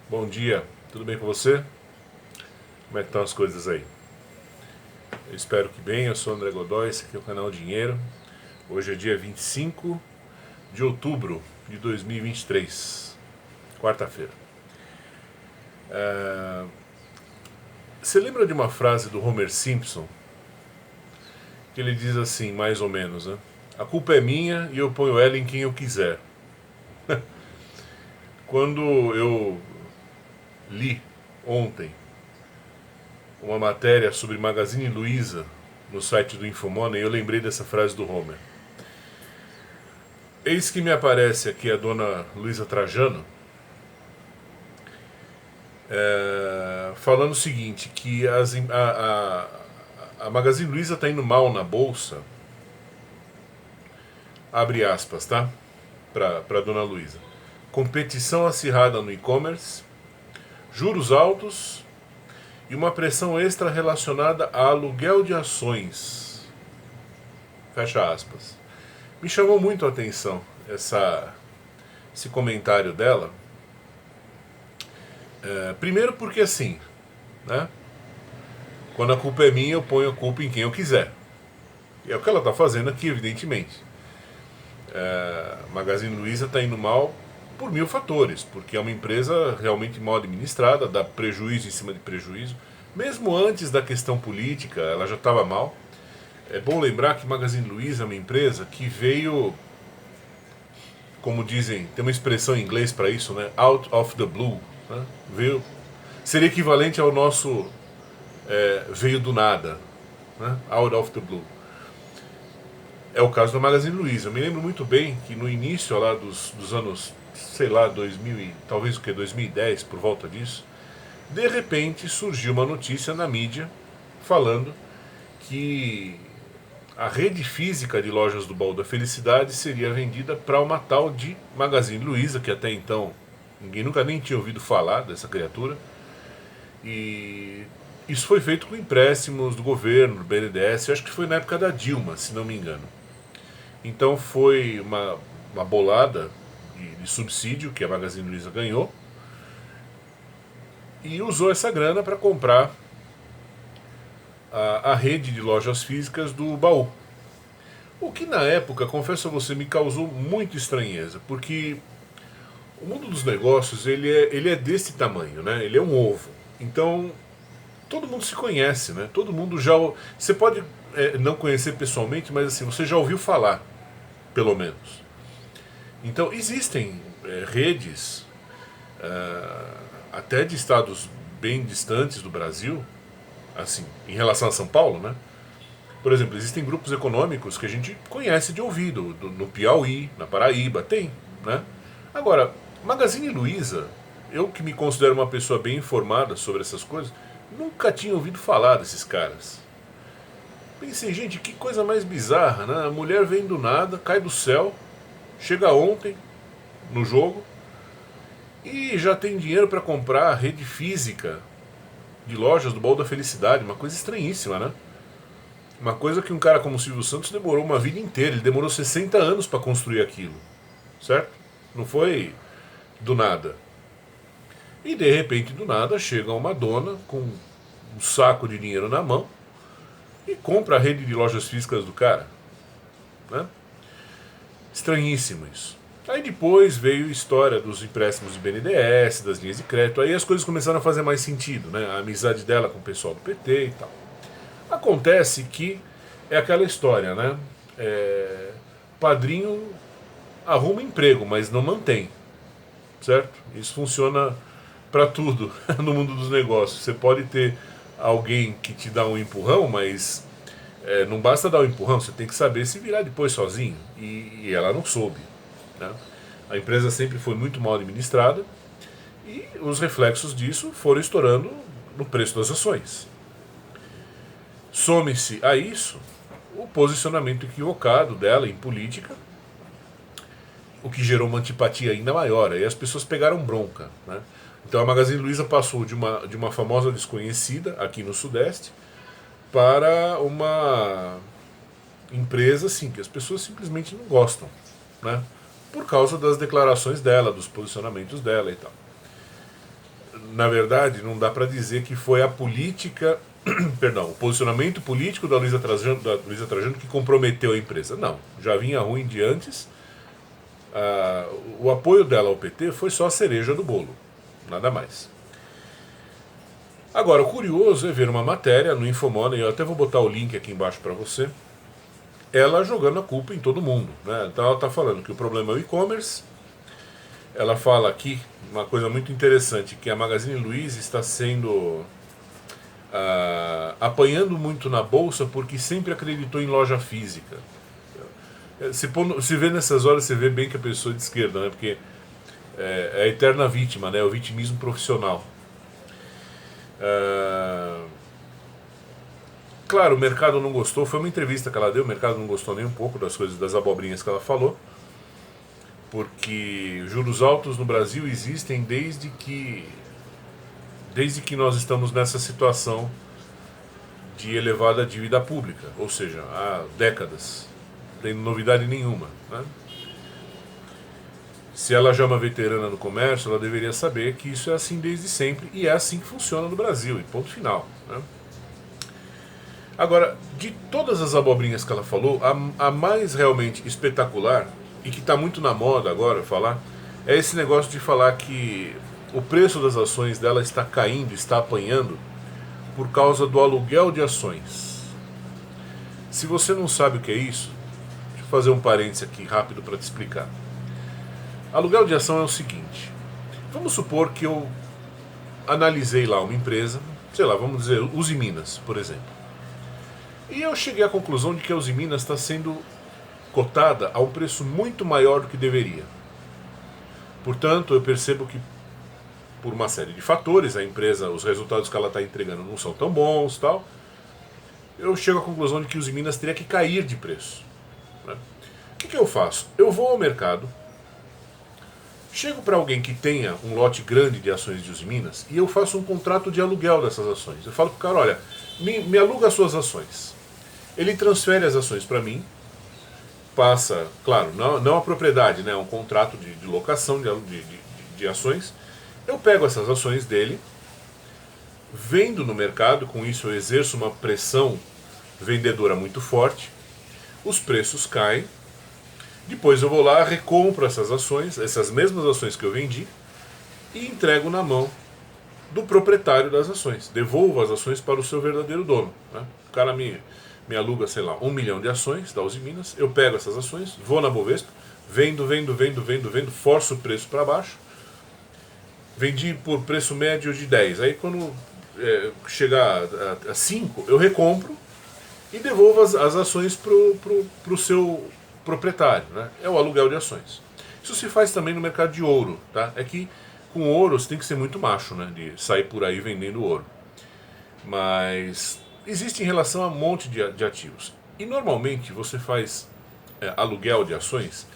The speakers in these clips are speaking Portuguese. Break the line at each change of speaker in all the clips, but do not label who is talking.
Bom dia, tudo bem com você? Como é que estão as coisas aí? Eu espero que bem, eu sou o André Godoy, esse aqui é o canal Dinheiro. Hoje é dia 25 de outubro de 2023, quarta-feira. Você lembra de uma frase do Homer Simpson? Que ele diz assim, mais ou menos, né? A culpa é minha e eu ponho ela em quem eu quiser. Quando eu li ontem uma matéria sobre Magazine Luiza no site do Infomoney, eu lembrei dessa frase do Homer. Eis que me aparece aqui a dona Luiza Trajano falando o seguinte, que a Magazine Luiza está indo mal na bolsa, abre aspas, tá? Para dona Luiza. Competição acirrada no e-commerce, juros altos e uma pressão extra relacionada a aluguel de ações. Fecha aspas. Me chamou muito a atenção esse comentário dela. Primeiro porque assim, né? Quando a culpa é minha, eu ponho a culpa em quem eu quiser. E é o que ela está fazendo aqui, evidentemente. A Magazine Luiza está indo mal por mil fatores, porque é uma empresa realmente mal administrada, dá prejuízo em cima de prejuízo. Mesmo antes da questão política, ela já estava mal. É bom lembrar que Magazine Luiza é uma empresa que veio, como dizem, tem uma expressão em inglês para isso, né? Out of the blue. Né? Veio, seria equivalente ao nosso veio do nada. Né? Out of the blue. É o caso do Magazine Luiza. Eu me lembro muito bem que no início lá dos anos, sei lá, 2000 e, talvez o que, 2010, por volta disso, de repente surgiu uma notícia na mídia falando que a rede física de lojas do Baú da Felicidade seria vendida para uma tal de Magazine Luiza, que até então ninguém nunca nem tinha ouvido falar dessa criatura. E isso foi feito com empréstimos do governo, do BNDES, eu acho que foi na época da Dilma, se não me engano. Então foi uma bolada de subsídio que a Magazine Luiza ganhou e usou essa grana para comprar a rede de lojas físicas do Baú. O que na época, confesso a você, me causou muita estranheza, porque o mundo dos negócios ele é desse tamanho, né? Ele é um ovo. Então todo mundo se conhece, né? Todo mundo já. Você pode não conhecer pessoalmente, mas assim, você já ouviu falar, pelo menos. Então existem redes, até de estados bem distantes do Brasil, assim, em relação a São Paulo, né? Por exemplo, existem grupos econômicos que a gente conhece de ouvido, no Piauí, na Paraíba, tem, né? Agora, Magazine Luiza, eu que me considero uma pessoa bem informada sobre essas coisas, nunca tinha ouvido falar desses caras. Pensei, gente, que coisa mais bizarra, né? A mulher vem do nada, cai do céu, chega ontem no jogo e já tem dinheiro para comprar a rede física de lojas do Baú da Felicidade, uma coisa estranhíssima, né? Uma coisa que um cara como o Silvio Santos demorou uma vida inteira, ele demorou 60 anos para construir aquilo, certo? Não foi do nada. E de repente, do nada, chega uma dona com um saco de dinheiro na mão e compra a rede de lojas físicas do cara, né? Estranhíssimo isso. Aí depois veio a história dos empréstimos de BNDES, das linhas de crédito, aí as coisas começaram a fazer mais sentido, né? A amizade dela com o pessoal do PT e tal. Acontece que é aquela história, né? Padrinho arruma emprego, mas não mantém, certo? Isso funciona para tudo no mundo dos negócios. Você pode ter alguém que te dá um empurrão, mas não basta dar um empurrão, você tem que saber se virar depois sozinho. E ela não soube, né? A empresa sempre foi muito mal administrada e os reflexos disso foram estourando no preço das ações. Some-se a isso o posicionamento equivocado dela em política, o que gerou uma antipatia ainda maior. Aí as pessoas pegaram bronca, né? Então a Magazine Luiza passou de uma famosa desconhecida aqui no Sudeste para uma empresa assim, que as pessoas simplesmente não gostam, né? Por causa das declarações dela, dos posicionamentos dela e tal. na verdade, não dá para dizer que foi a política, perdão, o posicionamento político da Luísa Trajano que comprometeu a empresa. Não, já vinha ruim de antes. O apoio dela ao PT foi só a cereja do bolo, nada mais. Agora, o curioso é ver uma matéria no Infomoney, eu até vou botar o link aqui embaixo para você, ela jogando a culpa em todo mundo, né? Então ela está falando que o problema é o e-commerce. Ela fala aqui uma coisa muito interessante, que a Magazine Luiza está sendo apanhando muito na bolsa porque sempre acreditou em loja física. Se vê nessas horas, você vê bem que a pessoa é de esquerda, né? Porque é a eterna vítima, né? O vitimismo profissional. Claro, o mercado não gostou, foi uma entrevista que ela deu, o mercado não gostou nem um pouco das coisas, das abobrinhas que ela falou, porque juros altos no Brasil existem desde que nós estamos nessa situação de elevada dívida pública, ou seja, há décadas, não tem novidade nenhuma, né? Se ela já é uma veterana no comércio, ela deveria saber que isso é assim desde sempre e é assim que funciona no Brasil, e ponto final, né? Agora, de todas as abobrinhas que ela falou, a mais realmente espetacular, e que está muito na moda agora falar, é esse negócio de falar que o preço das ações dela está caindo, está apanhando, por causa do aluguel de ações. Se você não sabe o que é isso, deixa eu fazer um parênteses aqui rápido para te explicar. Aluguel de ação é o seguinte: vamos supor que eu analisei lá uma empresa, sei lá, vamos dizer, Uzi Minas, por exemplo. E eu cheguei à conclusão de que a Uzi Minas está sendo cotada a um preço muito maior do que deveria. Portanto, eu percebo que, por uma série de fatores, a empresa, os resultados que ela está entregando não são tão bons, tal. Eu chego à conclusão de que a Uzi Minas teria que cair de preço, né? O que eu faço? Eu vou ao mercado, chego para alguém que tenha um lote grande de ações de Uzi Minas e eu faço um contrato de aluguel dessas ações. Eu falo para o cara, olha, me aluga as suas ações. Ele transfere as ações para mim, passa, claro, não a propriedade, né, um contrato de locação de ações. Eu pego essas ações dele, vendo no mercado, com isso eu exerço uma pressão vendedora muito forte, os preços caem, depois eu vou lá, recompro essas ações, essas mesmas ações que eu vendi, e entrego na mão do proprietário das ações. Devolvo as ações para o seu verdadeiro dono, né? O cara me aluga, sei lá, 1 milhão de ações da Uzi Minas, eu pego essas ações, vou na Bovespa, vendo, forço o preço para baixo, vendi por preço médio de 10, aí quando chegar a 5, eu recompro e devolvo as ações para o seu proprietário, né? É o aluguel de ações. Isso se faz também no mercado de ouro, tá? É que com ouro você tem que ser muito macho, né? De sair por aí vendendo ouro. Mas existe em relação a um monte de ativos. E normalmente você faz aluguel de ações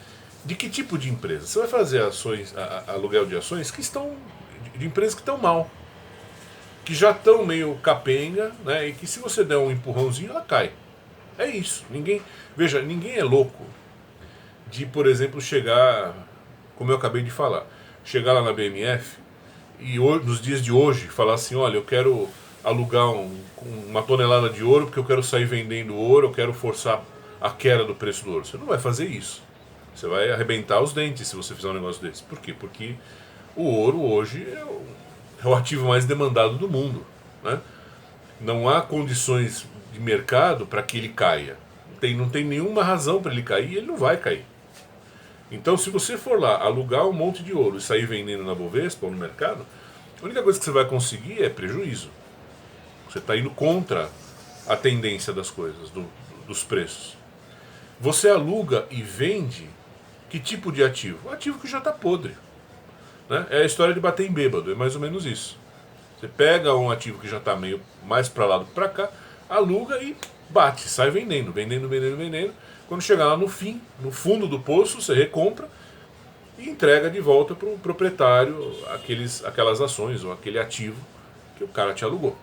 de que tipo de empresa? Você vai fazer aluguel de ações que estão de empresas que estão mal, que já estão meio capenga, né? E que se você der um empurrãozinho ela cai. É isso. Ninguém é louco de, por exemplo, chegar, como eu acabei de falar, chegar lá na BMF e nos dias de hoje falar assim, olha, eu quero alugar uma tonelada de ouro porque eu quero sair vendendo ouro, eu quero forçar a queda do preço do ouro. Você não vai fazer isso. Você vai arrebentar os dentes se você fizer um negócio desse. Por quê? Porque o ouro hoje é o ativo mais demandado do mundo, né? Não há condições de mercado para que ele caia. Não tem nenhuma razão para ele cair e ele não vai cair. Então, se você for lá alugar um monte de ouro e sair vendendo na Bovespa ou no mercado, a única coisa que você vai conseguir é prejuízo. Você está indo contra a tendência das coisas, dos preços. Você aluga e vende que tipo de ativo? Um ativo que já está podre, né? É a história de bater em bêbado, é mais ou menos isso. Você pega um ativo que já está meio mais para lá do que para cá, aluga e bate, sai vendendo. Quando chegar lá no fim, no fundo do poço, você recompra e entrega de volta para o proprietário aquelas ações ou aquele ativo que o cara te alugou.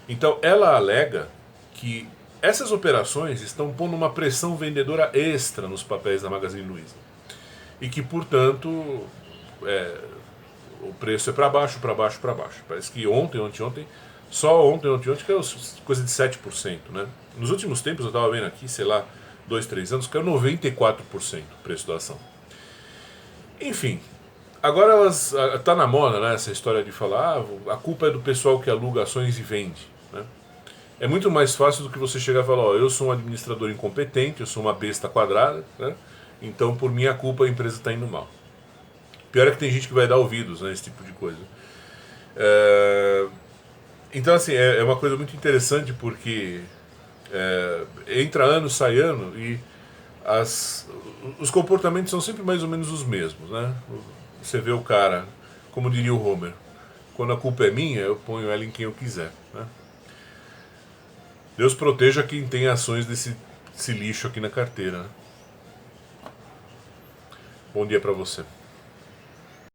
Então ela alega que essas operações estão pondo uma pressão vendedora extra nos papéis da Magazine Luiza. E que, portanto, o preço é para baixo, para baixo, para baixo. Parece que ontem, só ontem, que é coisa de 7%, né? Nos últimos tempos eu estava vendo aqui, sei lá, 2, 3 anos, caiu 94% o preço da ação. Enfim, agora tá na moda, né, essa história de falar, a culpa é do pessoal que aluga ações e vende, né? É muito mais fácil do que você chegar e falar, ó, eu sou um administrador incompetente, eu sou uma besta quadrada, né? Então por minha culpa a empresa está indo mal. Pior é que tem gente que vai dar ouvidos, né, esse tipo de coisa. Então assim, é uma coisa muito interessante porque entra ano, sai ano e os comportamentos são sempre mais ou menos os mesmos, né? Você vê o cara, como diria o Homer, quando a culpa é minha, eu ponho ela em quem eu quiser, né? Deus proteja quem tem ações desse lixo aqui na carteira, né? Bom dia pra você.